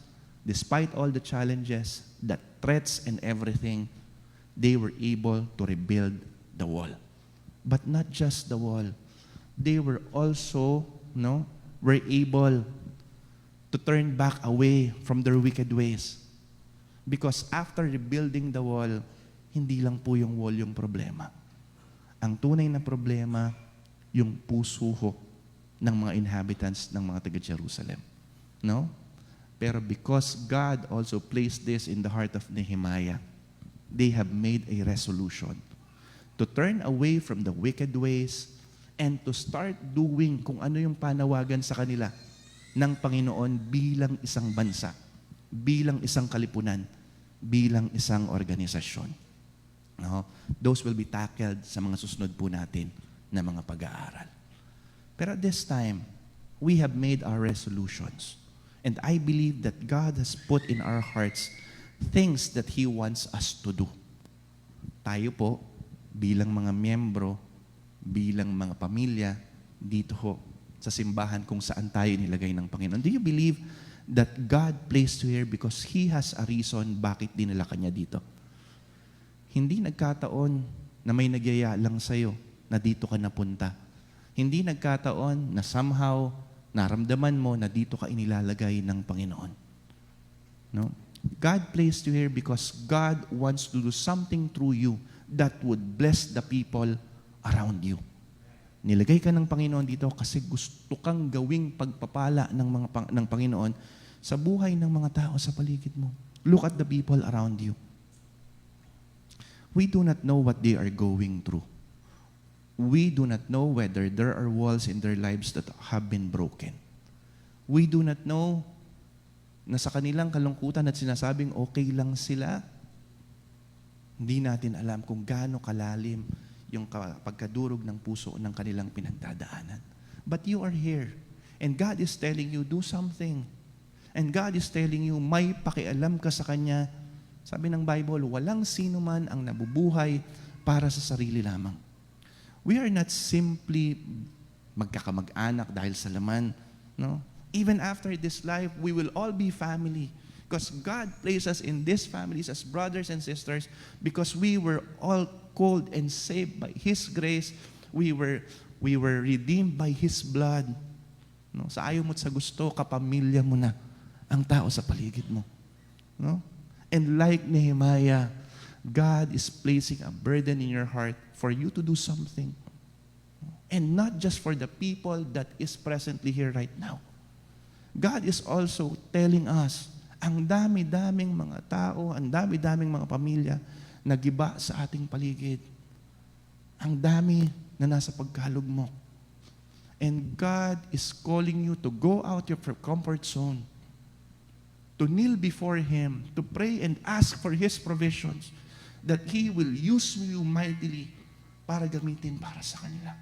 despite all the challenges, the threats and everything, they were able to rebuild the wall. But not just the wall. They were also, no, were able to turn back away from their wicked ways. Because after rebuilding the wall, hindi lang po yung wall yung problema. Ang tunay na problema, yung puso ho ng mga inhabitants ng mga taga-Jerusalem. No? Pero because God also placed this in the heart of Nehemiah, they have made a resolution to turn away from the wicked ways and to start doing kung ano yung panawagan sa kanila ng Panginoon bilang isang bansa, bilang isang kalipunan, bilang isang organisasyon. No? Those will be tackled sa mga susunod po natin na mga pag-aaral. Pero at this time, we have made our resolutions. And I believe that God has put in our hearts things that He wants us to do. Tayo po, bilang mga miyembro, bilang mga pamilya, dito ho, sa simbahan kung saan tayo nilagay ng Panginoon. Do you believe that God placed you here because He has a reason bakit dinala ka niya dito? Hindi nagkataon na may nagyaya lang sa'yo na dito ka napunta. Hindi nagkataon na somehow naramdaman mo na dito ka inilalagay ng Panginoon. No? God placed you here because God wants to do something through you that would bless the people around you. Nilagay ka ng Panginoon dito kasi gusto kang gawing pagpapala ng Panginoon sa buhay ng mga tao sa paligid mo. Look at the people around you. We do not know what they are going through. We do not know whether there are walls in their lives that have been broken. We do not know na sa kanilang kalungkutan at sinasabing okay lang sila. Hindi natin alam kung gaano kalalim yung pagkadurog ng puso ng kanilang pinagdadaanan. But you are here. And God is telling you, do something. And God is telling you, may pakialam ka sa Kanya. Sabi ng Bible, walang sino man ang nabubuhay para sa sarili lamang. We are not simply magkakamag-anak dahil sa laman. No? Even after this life, we will all be family. Because God placed us in these families as brothers and sisters because we were all called and saved by His grace. We were redeemed by His blood. No? Sa ayaw mo't sa gusto, kapamilya mo na ang tao sa paligid mo. No? And like Nehemiah, God is placing a burden in your heart for you to do something. And not just for the people that is presently here right now. God is also telling us, ang dami-daming mga tao, ang dami-daming mga pamilya na giba sa ating paligid. Ang dami na nasa pagkalugmok. And God is calling you to go out of your comfort zone, to kneel before Him, to pray and ask for His provisions, that He will use you mightily para gamitin para sa kanila.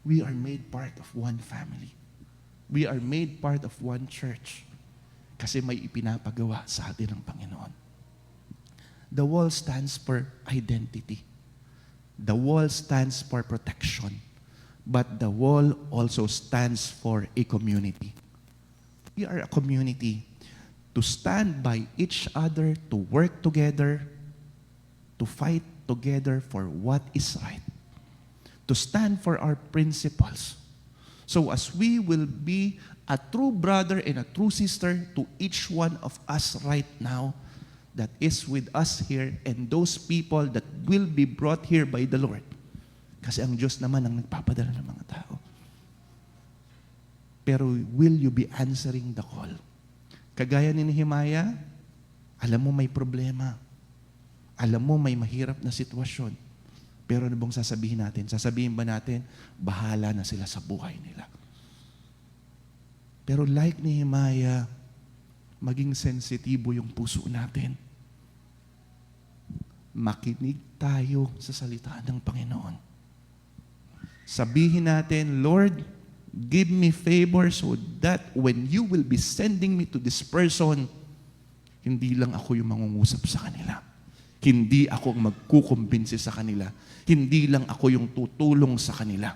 We are made part of one family. We are made part of one church kasi may ipinapagawa sa atin ng Panginoon. The wall stands for identity. The wall stands for protection. But the wall also stands for a community. We are a community. to stand by each other, to work together, to fight together for what is right, to stand for our principles. So as we will be a true brother and a true sister to each one of us right now that is with us here and those people that will be brought here by the Lord. Kasi ang Diyos naman ang nagpapadala ng mga tao. Pero will you be answering the call? Kagaya ni Nehemiah, alam mo may problema. Alam mo may mahirap na sitwasyon. Pero ano bang sasabihin natin? Sasabihin ba natin, bahala na sila sa buhay nila? Pero like Nehemiah, maging sensitibo yung puso natin. Makinig tayo sa salita ng Panginoon. Sabihin natin, Lord, give me favor so that when you will be sending me to this person, hindi lang ako yung mangungusap sa kanila. Hindi ako ang magkukumbinsi sa kanila. Hindi lang ako yung tutulong sa kanila.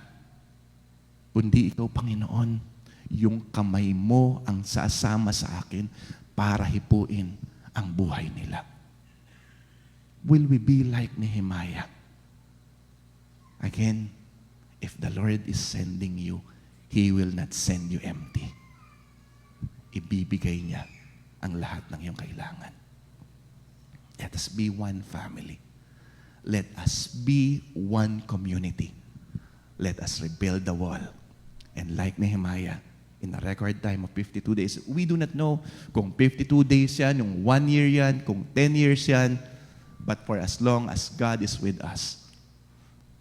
Kundi ikaw, Panginoon, yung kamay mo ang sasama sa akin para hipuin ang buhay nila. Will we be like Nehemiah? Again, if the Lord is sending you, He will not send you empty. Ibibigay niya ang lahat ng iyong kailangan. Let us be one family. Let us be one community. Let us rebuild the wall. And like Nehemiah, in a record time of 52 days, we do not know kung 52 days yan, yung 1 year yan, kung 10 years yan, but for as long as God is with us,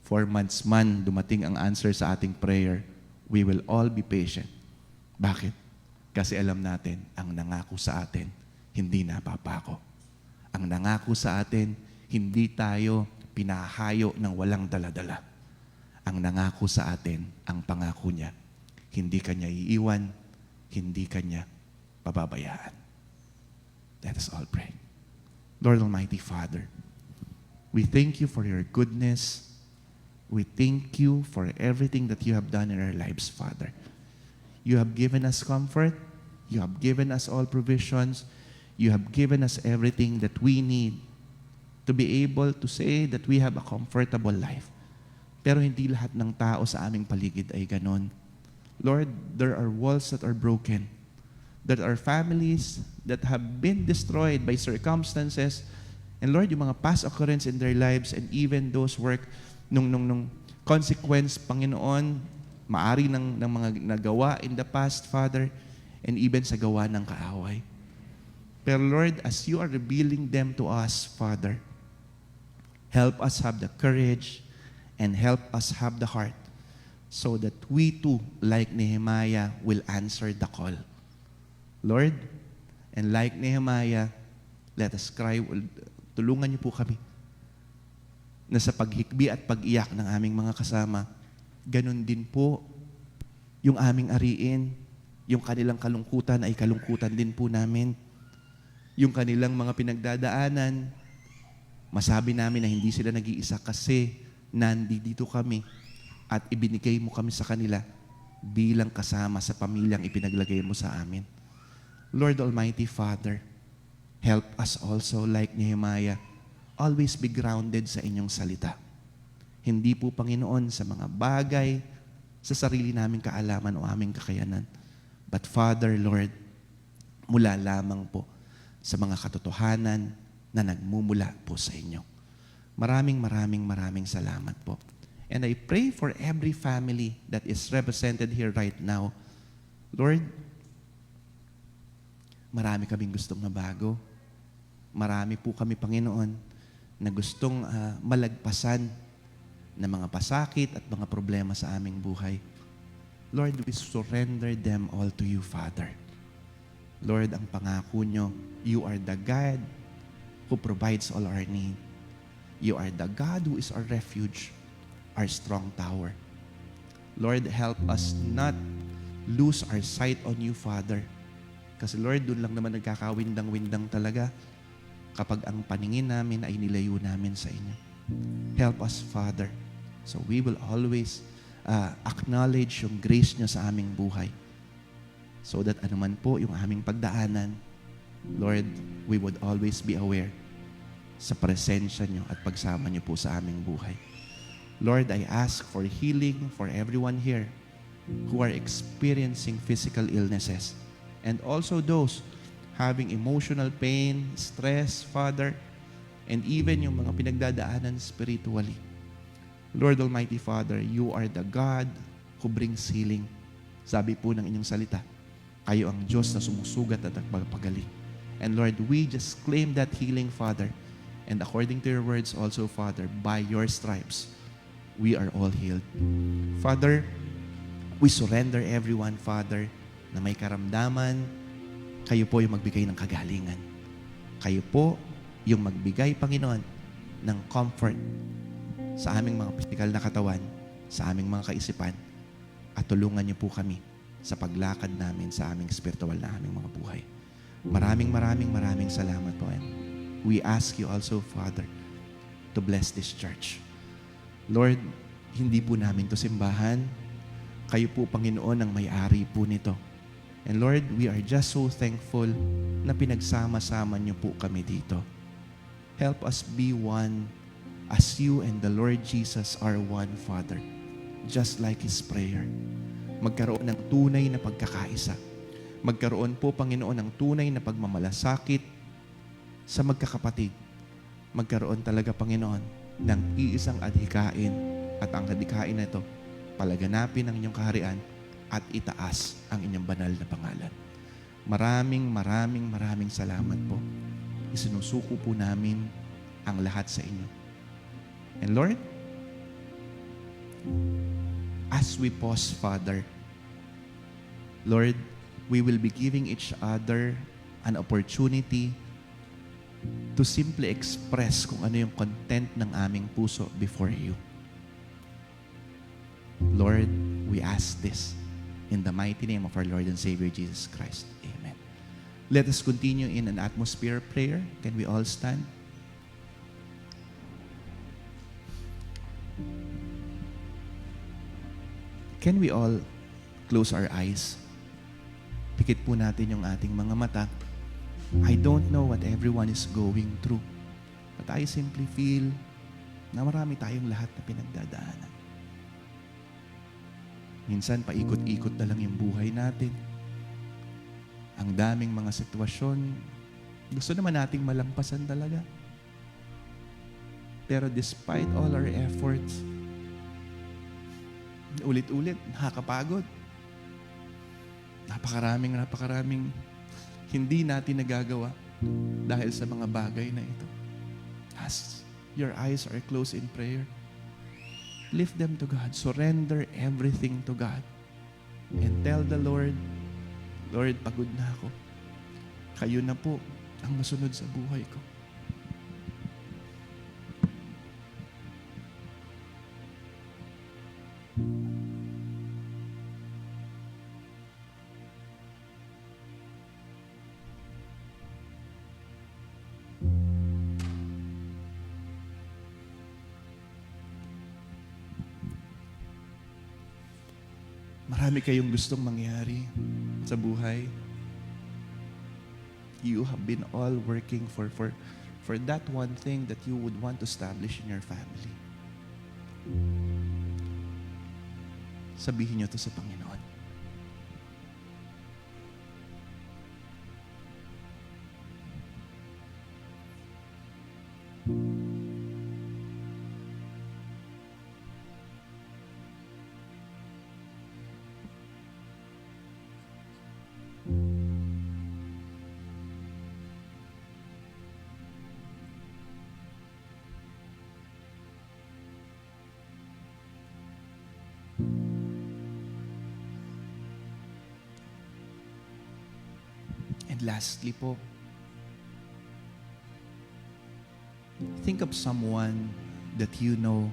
4 months man dumating ang answer sa ating prayer, we will all be patient. Bakit? Kasi alam natin, ang nangako sa atin, hindi napapako. Ang nangako sa atin, hindi tayo pinahayo ng walang daladala. Ang nangako sa atin, ang pangako niya, hindi kanya iiwan, hindi kanya pababayaan. Let us all pray. Lord Almighty Father, we thank you for your goodness. We thank you for everything that you have done in our lives, Father. You have given us comfort. You have given us all provisions. You have given us everything that we need to be able to say that we have a comfortable life. Pero hindi lahat ng tao sa aming paligid ay ganon. Lord, there are walls that are broken. There are families that have been destroyed by circumstances. And Lord, yung mga past occurrence in their lives and even those work nung consequence, Panginoon, maari ng mga nagawa in the past, Father, and even sa gawa ng kaaway. Pero Lord, as you are revealing them to us, Father, help us have the courage and help us have the heart so that we too, like Nehemiah, will answer the call. Lord, and like Nehemiah, let us cry, tulungan niyo po kami na sa paghikbi at pag-iyak ng aming mga kasama, ganun din po yung aming ariin, yung kanilang kalungkutan ay kalungkutan din po namin. Yung kanilang mga pinagdadaanan, masabi namin na hindi sila nag-iisa kasi nandito kami at ibinigay mo kami sa kanila bilang kasama sa pamilyang ipinaglagay mo sa amin. Lord Almighty Father, help us also like Nehemiah, always be grounded sa inyong salita. Hindi po, Panginoon, sa mga bagay, sa sarili naming kaalaman o aming kakayanan. But Father, Lord, mula lamang po sa mga katotohanan na nagmumula po sa inyo. Maraming salamat po. And I pray for every family that is represented here right now. Lord, marami kaming gustong mabago. Marami po kami, Panginoon, na gustong malagpasan ng mga pasakit at mga problema sa aming buhay. Lord, we surrender them all to you, Father. Lord, ang pangako nyo, you are the God who provides all our need. You are the God who is our refuge, our strong tower. Lord, help us not lose our sight on you, Father. Kasi Lord, doon lang naman nagkakawindang-windang talaga kapag ang paningin namin ay nilayo namin sa inyo. Help us, Father, so we will always acknowledge yung grace niyo sa aming buhay. So that anuman po yung aming pagdaanan, Lord, we would always be aware sa presensya niyo at pagsama niyo po sa aming buhay. Lord, I ask for healing for everyone here who are experiencing physical illnesses and also those having emotional pain, stress, Father, and even yung mga pinagdadaanan spiritually. Lord Almighty Father, you are the God who brings healing. Sabi po ng inyong salita, kayo ang Diyos na sumusugat at nagpapagaling. And Lord, we just claim that healing, Father. And according to your words also, Father, by your stripes, we are all healed. Father, we surrender everyone, Father, na may karamdaman. Kayo po yung magbigay ng kagalingan. Kayo po yung magbigay, Panginoon, ng comfort sa aming mga physical na katawan, sa aming mga kaisipan, at tulungan niyo po kami sa paglakad namin sa aming spiritual na aming mga buhay. Maraming salamat po. And we ask you also, Father, to bless this church. Lord, hindi po namin to simbahan. Kayo po, Panginoon, ang may-ari po nito. And Lord, we are just so thankful na pinagsama-sama niyo po kami dito. Help us be one as you and the Lord Jesus are one, Father. Just like His prayer. Magkaroon ng tunay na pagkakaisa. Magkaroon po, Panginoon, ng tunay na pagmamalasakit sa magkakapatid. Magkaroon talaga, Panginoon, ng iisang adhikain, at ang adhikain na ito, palaganapin ang inyong kaharian at itaas ang inyong banal na pangalan. Maraming salamat po. Isinusuko po namin ang lahat sa inyo. And Lord, as we pause, Father, Lord, we will be giving each other an opportunity to simply express kung ano yung content ng aming puso before you. Lord, we ask this in the mighty name of our Lord and Savior Jesus Christ. Amen. Let us continue in an atmosphere of prayer. Can we all stand? Can we all close our eyes? Pikit po natin yung ating mga mata. I don't know what everyone is going through, but I simply feel na marami tayong lahat na pinagdadaanan. Minsan, paikot-ikot na lang yung buhay natin. Ang daming mga sitwasyon, gusto naman nating malampasan talaga. Pero despite all our efforts, ulit-ulit, nakakapagod. Napakaraming hindi natin nagagawa dahil sa mga bagay na ito. As your eyes are closed in prayer, lift them to God. Surrender everything to God. And tell the Lord, Lord, pagod na ako. Kayo na po ang masunod sa buhay ko. Marami kayong gustong mangyari sa buhay. You have been all working for that one thing that you would want to establish in your family. Sabihin niyo to sa Panginoon. And lastly po, think of someone that you know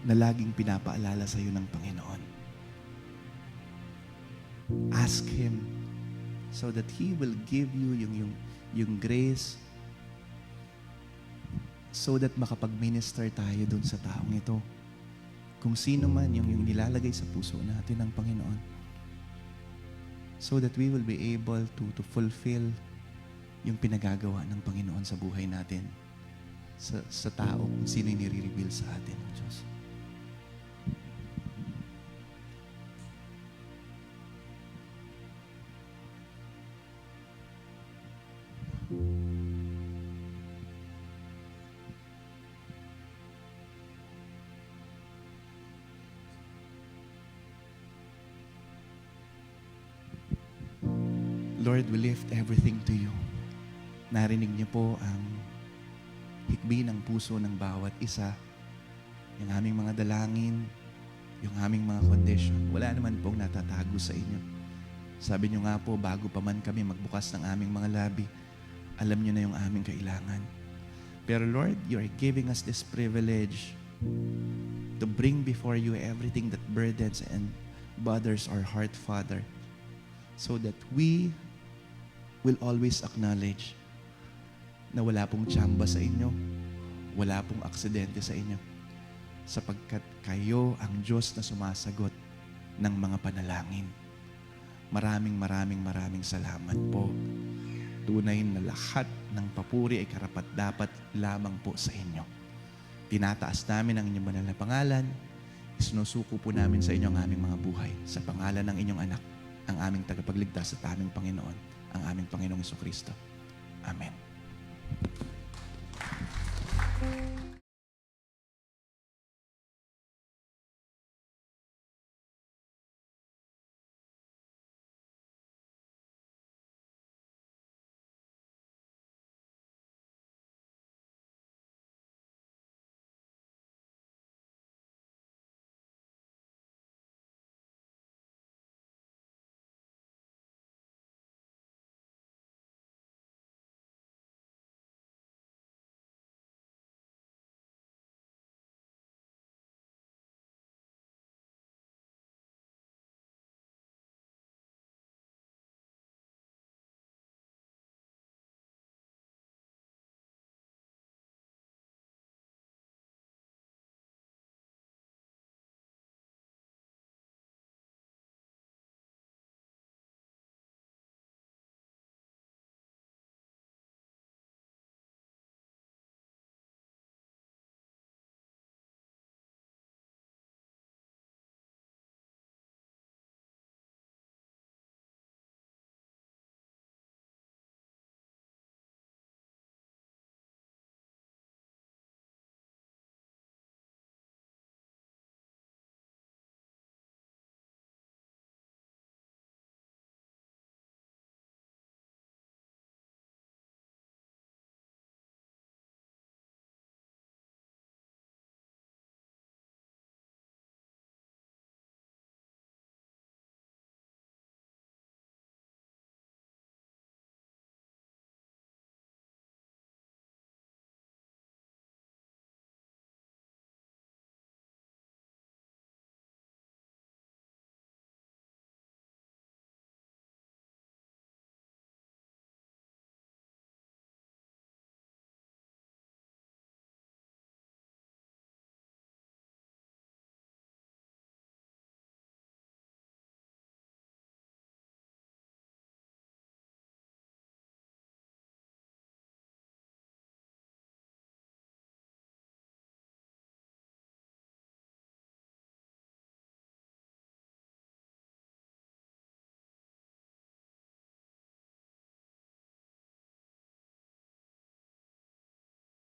na laging pinapaalala sa iyo ng Panginoon. Ask Him so that He will give you yung grace so that makapag-minister tayo dun sa taong ito. Kung sino man yung nilalagay sa puso natin ng Panginoon. So that we will be able to fulfill yung pinagagawa ng Panginoon sa buhay natin, sa tao kung sino yung nire-reveal sa atin ng Diyos. Lord, we lift everything to you. Narinig niyo po ang hikbi ng puso ng bawat isa, yung aming mga dalangin, yung aming mga condition. Wala naman pong natatago sa inyo. Sabi niyo nga po, bago pa man kami magbukas ng aming mga labi, alam niyo na yung aming kailangan. Pero Lord, you are giving us this privilege to bring before you everything that burdens and bothers our heart, Father, so that we will always acknowledge na wala pong tsamba sa inyo, wala pong aksidente sa inyo, sapagkat kayo ang Diyos na sumasagot ng mga panalangin. Maraming salamat po. Tunay na lahat ng papuri ay karapat-dapat lamang po sa inyo. Tinataas namin ang inyong banal na pangalan, isinusuko po namin sa inyo ang aming mga buhay, sa pangalan ng inyong anak, ang aming tagapagligtas at aming Panginoon, ang aming Panginoong Jesucristo. Amen.